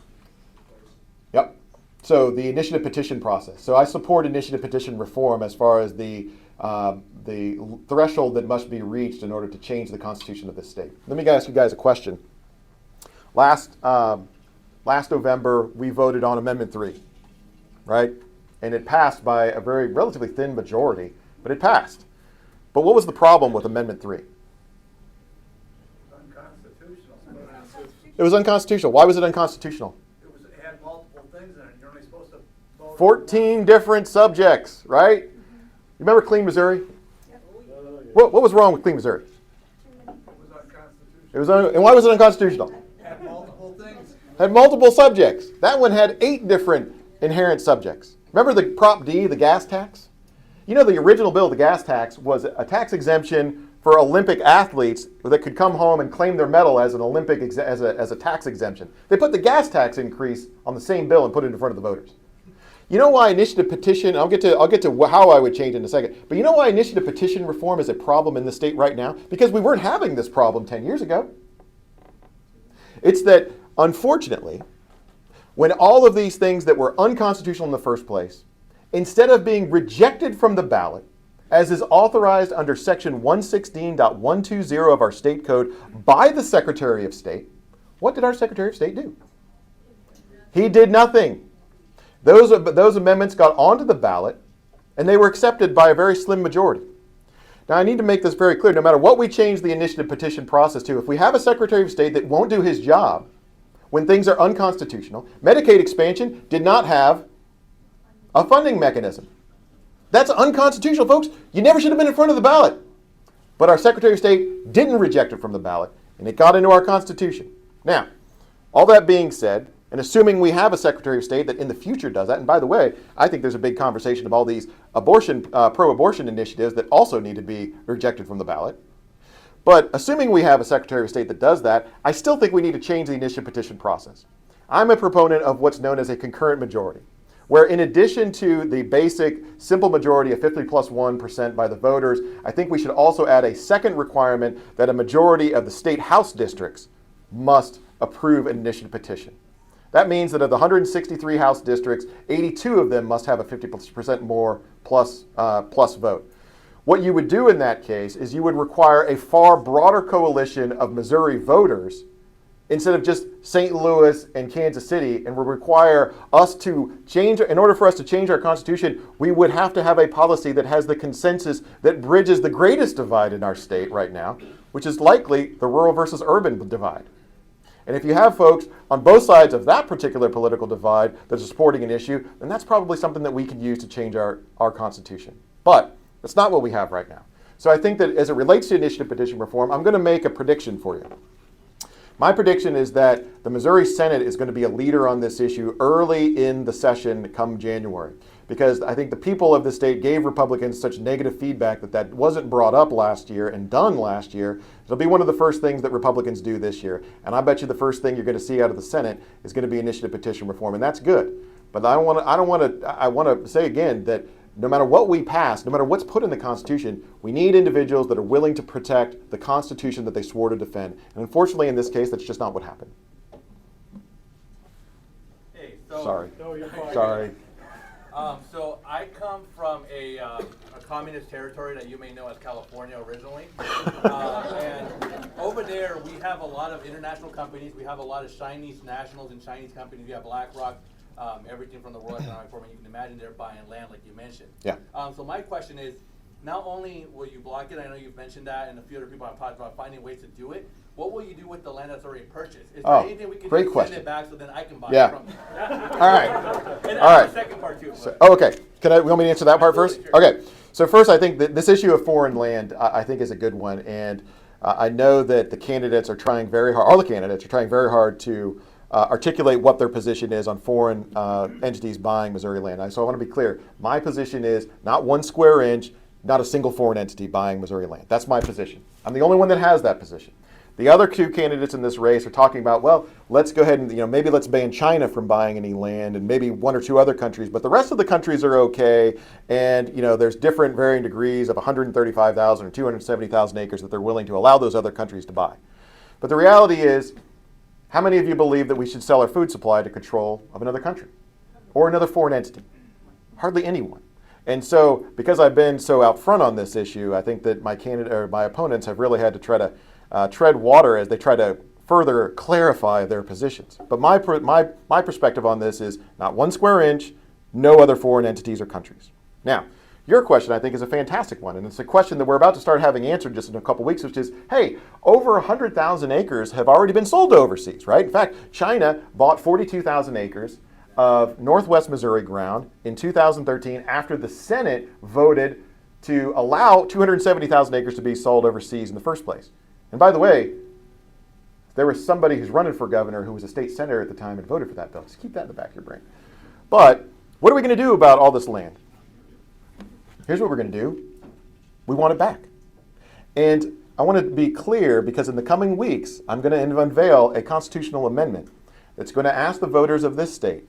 Yep. So the initiative petition process. So I support initiative petition reform as far as the threshold that must be reached in order to change the constitution of this state. Let me ask you guys a question. Last November, we voted on Amendment 3, right? And it passed by a very relatively thin majority, but it passed. But what was the problem with Amendment 3? Unconstitutional. It was unconstitutional. Why was it unconstitutional? It had multiple things in it. You're only supposed to vote. 14 different subjects, right? You remember Clean Missouri? What was wrong with Clean Missouri? It was unconstitutional. And why was it unconstitutional? Had multiple things. Had multiple subjects. That one had 8 different inherent subjects. Remember the Prop D, the gas tax? You know, the original bill, the gas tax, was a tax exemption for Olympic athletes that could come home and claim their medal as an Olympic as a tax exemption. They put the gas tax increase on the same bill and put it in front of the voters. You know why initiative petition, I'll get to how I would change it in a second, but you know why initiative petition reform is a problem in the state right now? Because we weren't having this problem 10 years ago. It's that, unfortunately, when all of these things that were unconstitutional in the first place, instead of being rejected from the ballot, as is authorized under section 116.120 of our state code by the Secretary of State, what did our Secretary of State do? He did nothing. Those amendments got onto the ballot, and they were accepted by a very slim majority. Now, I need to make this very clear. No matter what we change the initiative petition process to, if we have a Secretary of State that won't do his job when things are unconstitutional, Medicaid expansion did not have a funding mechanism. That's unconstitutional, folks. You never should have been in front of the ballot. But our Secretary of State didn't reject it from the ballot, and it got into our Constitution. Now, all that being said, and assuming we have a Secretary of State that in the future does that, and by the way, I think there's a big conversation of all these pro-abortion initiatives that also need to be rejected from the ballot. But assuming we have a Secretary of State that does that, I still think we need to change the initiative petition process. I'm a proponent of what's known as a concurrent majority, where in addition to the basic simple majority of 50+1% by the voters, I think we should also add a second requirement that a majority of the state House districts must approve an initiative petition. That means that of the 163 House districts, 82 of them must have a 50% more plus vote. What you would do in that case is you would require a far broader coalition of Missouri voters instead of just St. Louis and Kansas City, and would require us to change. In order for us to change our Constitution, we would have to have a policy that has the consensus that bridges the greatest divide in our state right now, which is likely the rural versus urban divide. And if you have folks on both sides of that particular political divide that are supporting an issue, then that's probably something that we could use to change our Constitution. But that's not what we have right now. So I think that as it relates to initiative petition reform, I'm going to make a prediction for you. My prediction is that the Missouri Senate is going to be a leader on this issue early in the session come January, because I think the people of the state gave Republicans such negative feedback that wasn't brought up last year and done last year. It'll be one of the first things that Republicans do this year. And I bet you the first thing you're going to see out of the Senate is going to be initiative petition reform, and that's good. But I want to say again that no matter what we pass, no matter what's put in the Constitution, we need individuals that are willing to protect the Constitution that they swore to defend. And unfortunately, in this case, that's just not what happened. Hey, so, Sorry. No, you're fine. Sorry. So I come from a communist territory that you may know as California originally. And over there, we have a lot of international companies. We have a lot of Chinese nationals and Chinese companies. We have BlackRock. Everything from the World Economic Forum, you can imagine they're buying land like you mentioned. Yeah. So my question is, not only will you block it, I know you've mentioned that, and a few other people have talked about finding ways to do it. What will you do with the land that's already purchased? Is there anything we can great do to question. send it back so then I can buy Yeah. it from you? All right. And All I have right. a second part too. So, okay. You want me to answer that part first? Absolutely, sure. Okay. So first, I think that this issue of foreign land, I think, is a good one, and I know that the candidates are trying very hard. All the candidates are trying very hard to articulate what their position is on foreign entities buying Missouri land. So I want to be clear. My position is not 1 square inch, not a single foreign entity buying Missouri land. That's my position. I'm the only one that has that position. The other two candidates in this race are talking about, well, let's go ahead and maybe let's ban China from buying any land, and maybe 1 or 2 other countries, but the rest of the countries are okay. And there's different varying degrees of 135,000 or 270,000 acres that they're willing to allow those other countries to buy. But the reality is, how many of you believe that we should sell our food supply to control of another country or another foreign entity? Hardly anyone. And so, because I've been so out front on this issue, I think that my opponents have really had to try to tread water as they try to further clarify their positions. But my perspective on this is not 1 square inch, no other foreign entities or countries. Now, your question, I think, is a fantastic one, and it's a question that we're about to start having answered just in a couple weeks, which is, hey, over 100,000 acres have already been sold to overseas, right? In fact, China bought 42,000 acres of northwest Missouri ground in 2013 after the Senate voted to allow 270,000 acres to be sold overseas in the first place. And by the way, there was somebody who's running for governor who was a state senator at the time and voted for that bill. Just keep that in the back of your brain. But what are we going to do about all this land? Here's what we're going to do. We want it back. And I want to be clear, because in the coming weeks, I'm going to unveil a constitutional amendment that's going to ask the voters of this state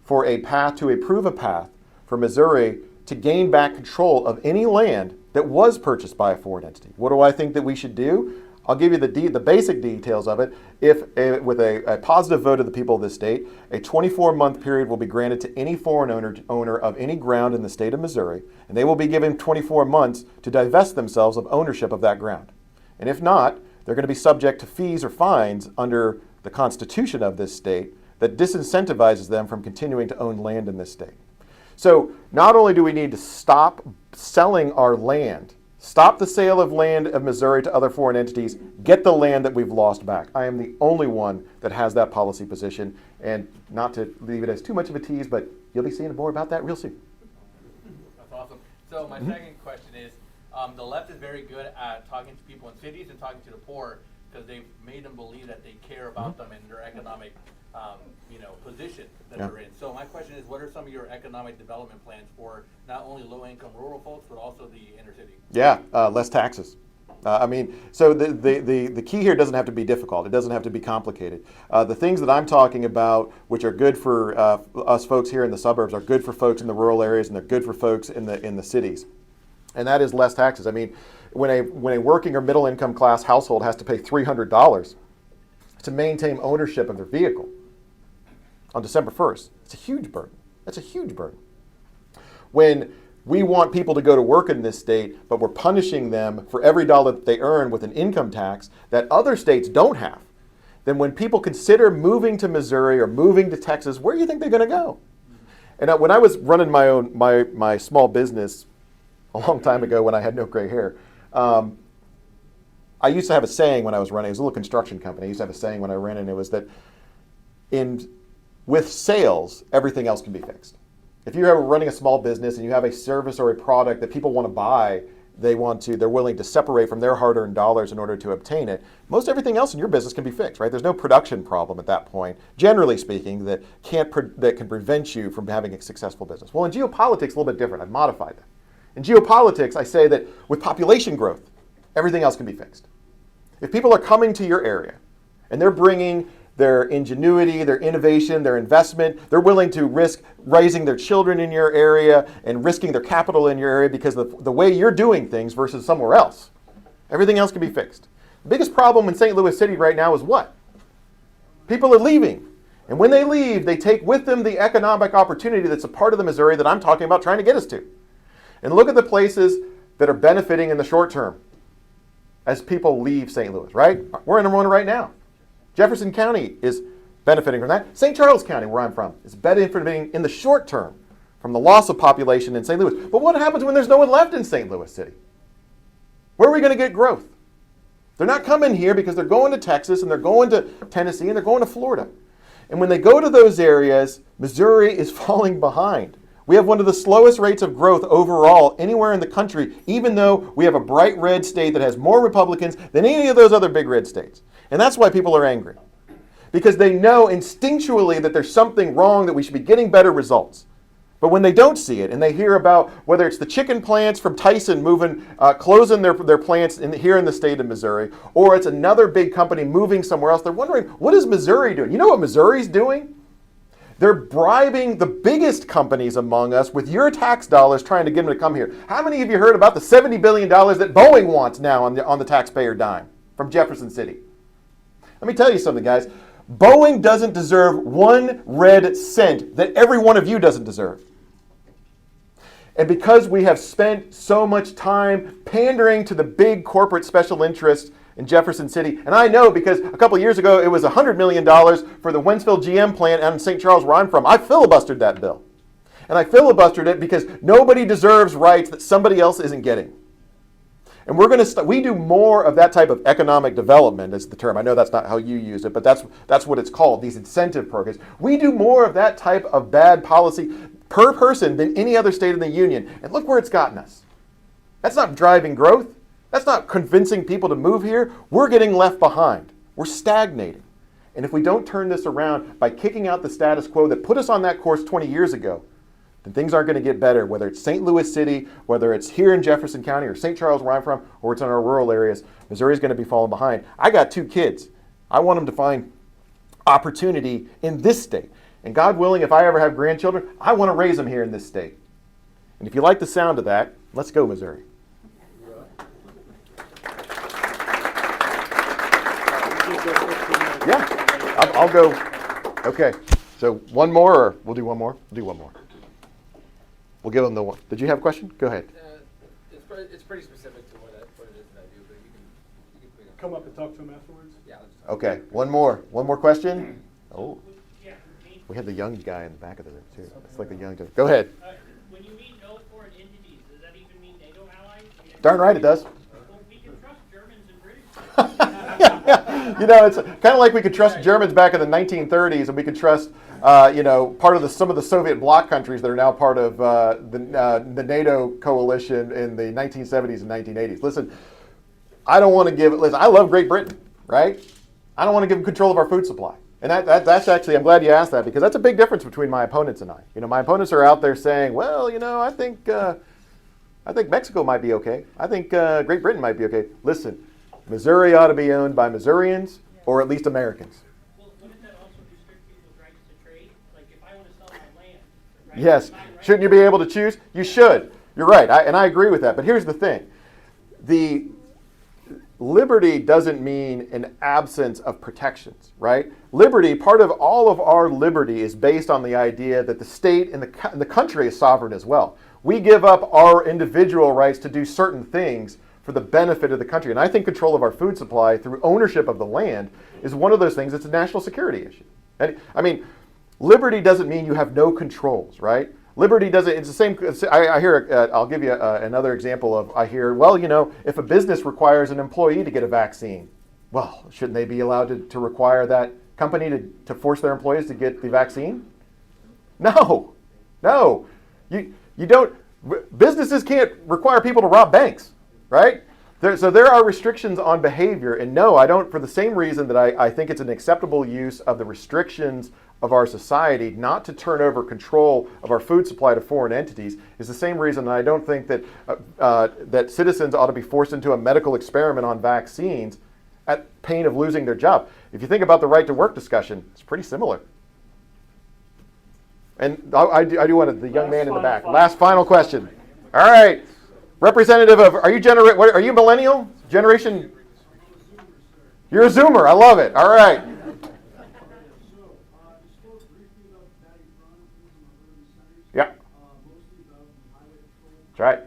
for approve a path for Missouri to gain back control of any land that was purchased by a foreign entity. What do I think that we should do? I'll give you the basic details of it. With a positive vote of the people of this state, a 24-month period will be granted to any foreign owner of any ground in the state of Missouri, and they will be given 24 months to divest themselves of ownership of that ground. And if not, they're going to be subject to fees or fines under the Constitution of this state that disincentivizes them from continuing to own land in this state. So not only do we need to stop selling our land, stop the sale of land of Missouri to other foreign entities, get the land that we've lost back. I am the only one that has that policy position, and not to leave it as too much of a tease, but you'll be seeing more about that real soon. That's awesome. So my second question is, the left is very good at talking to people in cities and talking to the poor, because they've made them believe that they care about them and their economic position that they're in. So my question is, what are some of your economic development plans for not only low-income rural folks, but also the inner city? Yeah, less taxes. So the key here doesn't have to be difficult. It doesn't have to be complicated. The things that I'm talking about, which are good for us folks here in the suburbs, are good for folks in the rural areas, and they're good for folks in the cities. And that is less taxes. I mean, when a working or middle income class household has to pay $300 to maintain ownership of their vehicle on December 1st, it's a huge burden. That's a huge burden. When we want people to go to work in this state, but we're punishing them for every dollar that they earn with an income tax that other states don't have, then when people consider moving to Missouri or moving to Texas, where do you think they're going to go? And when I was running my small business a long time ago when I had no gray hair, I used to have a saying when I was running. It was a little construction company. I used to have a saying when I ran it, and it was that with sales, everything else can be fixed. If you're running a small business and you have a service or a product that people want to buy, they're willing to separate from their hard-earned dollars in order to obtain it, most everything else in your business can be fixed, right? There's no production problem at that point, generally speaking, that can prevent you from having a successful business. Well, in geopolitics, a little bit different. I've modified that. In geopolitics, I say that with population growth, everything else can be fixed. If people are coming to your area and they're bringing their ingenuity, their innovation, their investment, they're willing to risk raising their children in your area and risking their capital in your area because of the way you're doing things versus somewhere else. Everything else can be fixed. The biggest problem in St. Louis City right now is what? People are leaving. And when they leave, they take with them the economic opportunity that's a part of the Missouri that I'm talking about trying to get us to. And look at the places that are benefiting in the short term as people leave St. Louis, right? We're in one right now. Jefferson County is benefiting from that. St. Charles County, where I'm from, is benefiting in the short term from the loss of population in St. Louis. But what happens when there's no one left in St. Louis City? Where are we going to get growth? They're not coming here because they're going to Texas and they're going to Tennessee and they're going to Florida. And when they go to those areas, Missouri is falling behind. We have one of the slowest rates of growth overall anywhere in the country, even though we have a bright red state that has more Republicans than any of those other big red states. And that's why people are angry. Because they know instinctually that there's something wrong, that we should be getting better results. But when they don't see it and they hear about whether it's the chicken plants from Tyson moving, closing their plants here in the state of Missouri, or it's another big company moving somewhere else, they're wondering, what is Missouri doing? You know what Missouri's doing? They're bribing the biggest companies among us with your tax dollars trying to get them to come here. How many of you heard about the $70 billion that Boeing wants now on the taxpayer dime from Jefferson City? Let me tell you something, guys. Boeing doesn't deserve 1 red cent that every one of you doesn't deserve. And because we have spent so much time pandering to the big corporate special interests in Jefferson City, and I know because a couple years ago it was $100 million for the Wentzville GM plant out in St. Charles where I'm from. I filibustered that bill. And I filibustered it because nobody deserves rights that somebody else isn't getting. And we're going to we do more of that type of economic development is the term. I know that's not how you use it, but that's what it's called, these incentive programs. We do more of that type of bad policy per person than any other state in the union. And look where it's gotten us. That's not driving growth. That's not convincing people to move here. We're getting left behind. We're stagnating. And if we don't turn this around by kicking out the status quo that put us on that course 20 years ago, then things aren't going to get better, whether it's St. Louis City, whether it's here in Jefferson County or St. Charles where I'm from, or it's in our rural areas. Missouri's going to be falling behind. I got 2 kids. I want them to find opportunity in this state. And God willing, if I ever have grandchildren, I want to raise them here in this state. And if you like the sound of that, let's go, Missouri. Yeah, I'll go. Okay, so one more, or we'll do one more? We'll do one more. We'll give them the one. Did you have a question? Go ahead. It's pretty specific to what it is that I do, but you can pick up. Come up and talk to him afterwards. Yeah. Okay, one more. One more question? Oh, we had the young guy in the back of the room, too. It's like the young guy. Go ahead. When you mean no foreign entities, does that even mean NATO allies? Darn right it does. Well, we can trust Germans and British. You know, it's kind of like we could trust Germans back in the 1930s, and we could trust, part of some of the Soviet bloc countries that are now part of the NATO coalition in the 1970s and 1980s. Listen, I love Great Britain, right? I don't want to give them control of our food supply. And that's actually, I'm glad you asked that, because that's a big difference between my opponents and I. You know, my opponents are out there saying, well, I think I think Mexico might be okay. I think Great Britain might be okay. Listen, Missouri ought to be owned by Missourians or at least Americans. Well, wouldn't that also restrict people's rights to trade? Like if I want to sell my land, right? Yes. My right- Shouldn't you be able to choose? You should. You're right. And I agree with that. But here's the thing. The liberty doesn't mean an absence of protections, right? Liberty, part of all of our liberty is based on the idea that the state and the country is sovereign as well. We give up our individual rights to do certain things for the benefit of the country. And I think control of our food supply through ownership of the land is one of those things that's a national security issue. And I mean, liberty doesn't mean you have no controls, right? Liberty doesn't, it's the same, I hear, I'll give you another example of, I hear, well, you know, if a business requires an employee to get a vaccine, well, shouldn't they be allowed to require that company to force their employees to get the vaccine? No, no. You don't, businesses can't require people to rob banks, right? So there are restrictions on behavior, and no, I don't, for the same reason that I think it's an acceptable use of the restrictions of our society not to turn over control of our food supply to foreign entities is the same reason I don't think that that citizens ought to be forced into a medical experiment on vaccines at pain of losing their job. If you think about the right to work discussion, it's pretty similar. And I do want the young man in the back. Last final question. All right, representative of, are you millennial? Generation? You're a Zoomer. I love it. All right. Yeah. That's right.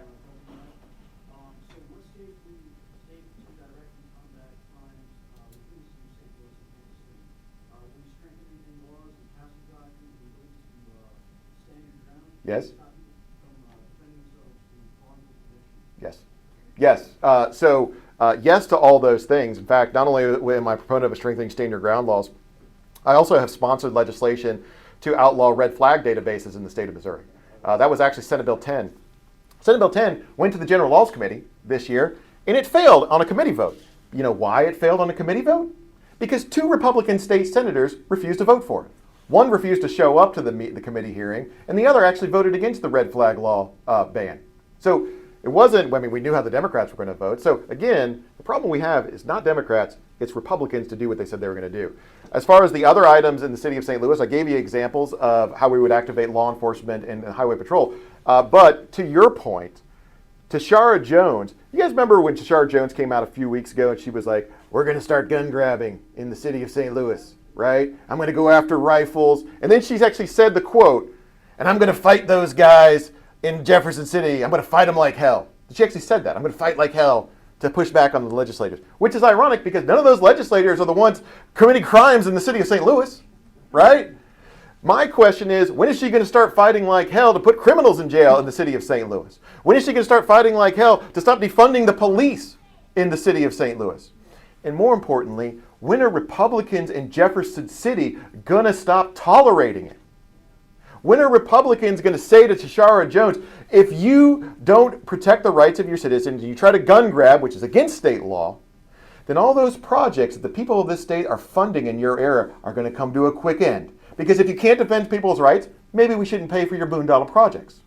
Yes. Yes. Yes. Yes to all those things. In fact, not only am I a proponent of strengthening stand your ground laws, I also have sponsored legislation to outlaw red flag databases in the state of Missouri. That was actually Senate Bill 10. Senate Bill 10 went to the General Laws Committee this year, and it failed on a committee vote. You know why it failed on a committee vote? Because 2 Republican state senators refused to vote for it. One refused to show up to the committee hearing, and the other actually voted against the red flag law ban. So it wasn't, I mean, we knew how the Democrats were going to vote. So again, the problem we have is not Democrats, it's Republicans to do what they said they were going to do. As far as the other items in the city of St. Louis, I gave you examples of how we would activate law enforcement and highway patrol. But to your point, Tashara Jones, you guys remember when Tashara Jones came out a few weeks ago and she was like, we're going to start gun grabbing in the city of St. Louis, right? I'm going to go after rifles. And then she's actually said the quote, and I'm going to fight those guys in Jefferson City. I'm going to fight them like hell. She actually said that. I'm going to fight like hell to push back on the legislators, which is ironic because none of those legislators are the ones committing crimes in the city of St. Louis, right? My question is, when is she going to start fighting like hell to put criminals in jail in the city of St. Louis? When is she going to start fighting like hell to stop defunding the police in the city of St. Louis? And more importantly, when are Republicans in Jefferson City going to stop tolerating it? When are Republicans going to say to Tashara Jones, if you don't protect the rights of your citizens and you try to gun grab, which is against state law, then all those projects that the people of this state are funding in your era are going to come to a quick end. Because if you can't defend people's rights, maybe we shouldn't pay for your boondoggle projects.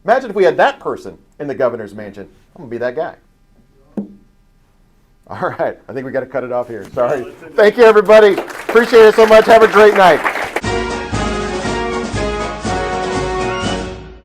Imagine if we had that person in the governor's mansion. I'm going to be that guy. All right. I think we got to cut it off here. Sorry. Thank you, everybody. Appreciate it so much. Have a great night.